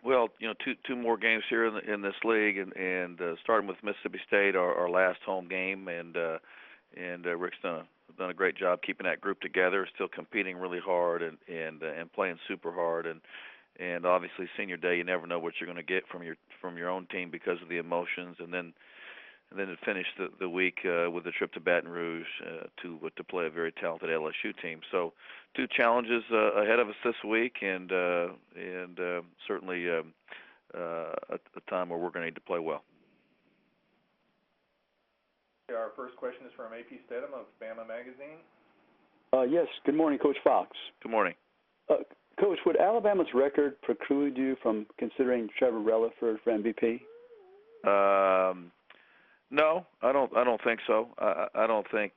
Well, two more games here in this league, and starting with Mississippi State, our last home game, and Rick's done a great job keeping that group together, still competing really hard and playing super hard, and obviously senior day, you never know what you're going to get from your own team because of the emotions, and then to finish the week with a trip to Baton Rouge to play a very talented LSU team. So, two challenges ahead of us this week, and certainly a time where we're going to need to play well. Our first question is from A.P. Stedham of Bama Magazine. Yes, good morning, Coach Fox. Good morning. Coach, would Alabama's record preclude you from considering Trevor Rella for MVP? No, I don't think so. I don't think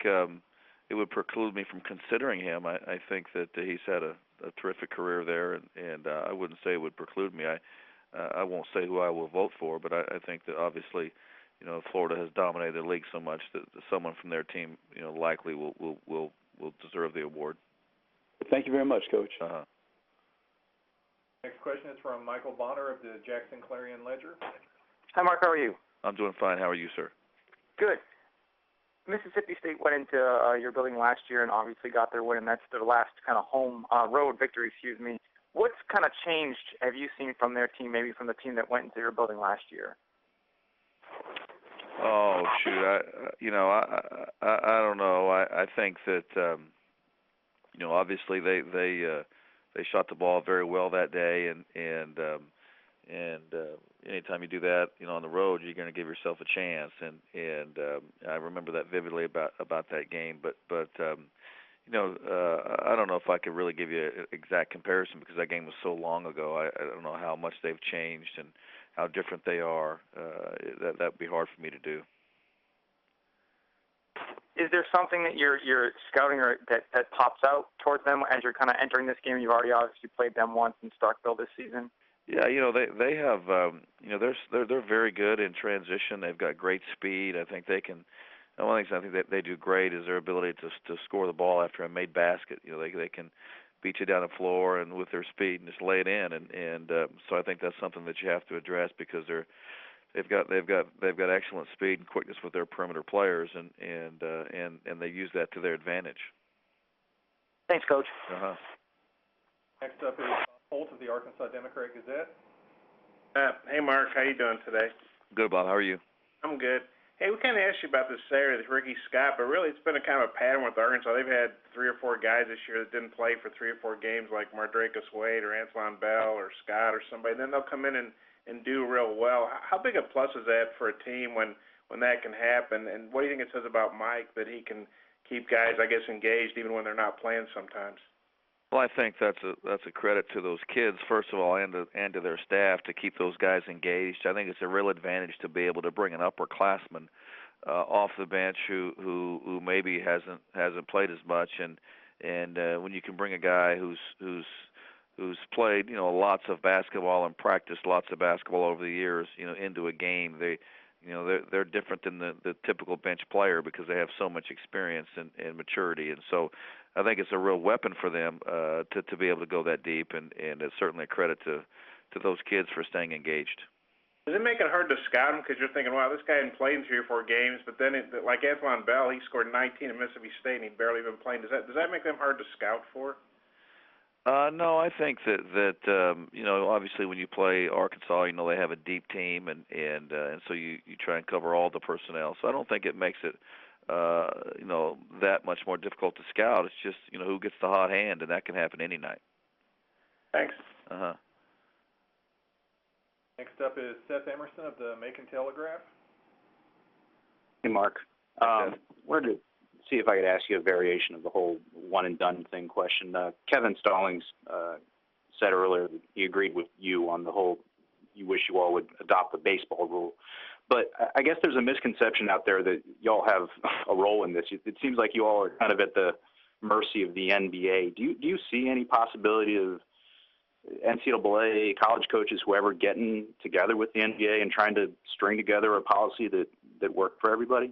it would preclude me from considering him. I think that he's had a terrific career there, and I wouldn't say it would preclude me. I won't say who I will vote for, but I think that obviously, Florida has dominated the league so much that someone from their team, likely will deserve the award. Thank you very much, Coach. Next question is from Michael Bonner of the Jackson Clarion Ledger. Hi, Mark. How are you? I'm doing fine. How are you, sir? Good. Mississippi State went into your building last year and obviously got their win, and that's their last kind of home road victory, What's kind of changed have you seen from their team, maybe from the team that went into your building last year? Oh, shoot. I don't know. I think that, obviously they shot the ball very well that day, and anytime you do that, on the road, you're going to give yourself a chance. And I remember that vividly about that game. But I don't know if I could really give you an exact comparison because that game was so long ago. I don't know how much they've changed and how different they are. That would be hard for me to do. Is there something that you're scouting or that pops out towards them as you're kind of entering this game? You've already obviously played them once in Starkville this season. Yeah, they have they're very good in transition. They've got great speed. I think they can. One of the things I think that they do great is their ability to score the ball after a made basket. They can beat you down the floor and with their speed and just lay it in. And so I think that's something that you have to address because they've got excellent speed and quickness with their perimeter players, and they use that to their advantage. Thanks, Coach. Next up is Holt of the Arkansas Democrat Gazette. Hey, Mark. How you doing today? Good, Bob. How are you? I'm good. Hey, we kind of asked you about this Saturday with Ricky Scott, but really it's been a kind of a pattern with Arkansas. They've had 3 or 4 guys this year that didn't play for 3 or 4 games, like Mardrakus Wade or Antoine Bell or Scott or somebody. Then they'll come in and do real well. How big a plus is that for a team when that can happen? And what do you think it says about Mike that he can keep guys, I guess, engaged even when they're not playing sometimes? Well, I think that's a credit to those kids, first of all, and to their staff to keep those guys engaged. I think it's a real advantage to be able to bring an upperclassman off the bench who maybe hasn't played as much, and when you can bring a guy who's played lots of basketball and practiced lots of basketball over the years into a game, they're different than the typical bench player because they have so much experience and maturity, and so I think it's a real weapon for them to be able to go that deep, and it's certainly a credit to those kids for staying engaged. Does it make it hard to scout him because you're thinking, wow, this guy hadn't played in 3 or 4 games, but then like Antoine Bell, he scored 19 at Mississippi State and he barely been playing. Does that make them hard to scout for? No, I think that obviously when you play Arkansas, they have a deep team, and so you try and cover all the personnel. So I don't think it makes it that much more difficult to scout. It's just who gets the hot hand, and that can happen any night. Thanks. Next up is Seth Emerson of the Macon Telegraph. Hey, Mark. Wanted to see if I could ask you a variation of the whole one-and-done thing question. Kevin Stallings said earlier that he agreed with you on the whole you wish you all would adopt the baseball rule. But I guess there's a misconception out there that y'all have a role in this. It seems like you all are kind of at the mercy of the NBA. Do you see any possibility of NCAA, college coaches, whoever, getting together with the NBA and trying to string together a policy that worked for everybody?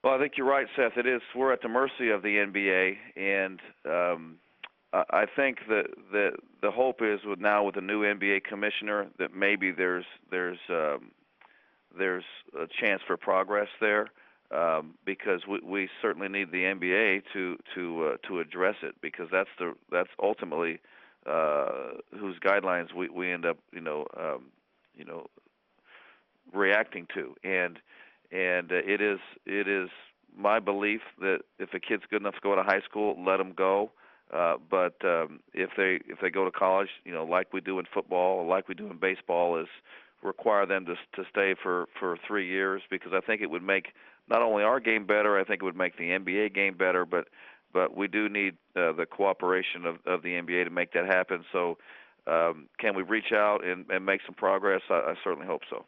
Well, I think you're right, Seth. It is. We're at the mercy of the NBA, and I think that the hope is with the new NBA commissioner that maybe there's a chance for progress there, because we certainly need the NBA to address it, because that's ultimately whose guidelines we end up reacting to, and it is my belief that if a kid's good enough to go to high school, let them go. But if they go to college, like we do in football, or like we do in baseball, is require them to stay for 3 years, because I think it would make not only our game better, I think it would make the NBA game better. But we do need the cooperation of the NBA to make that happen. So can we reach out and make some progress? I certainly hope so.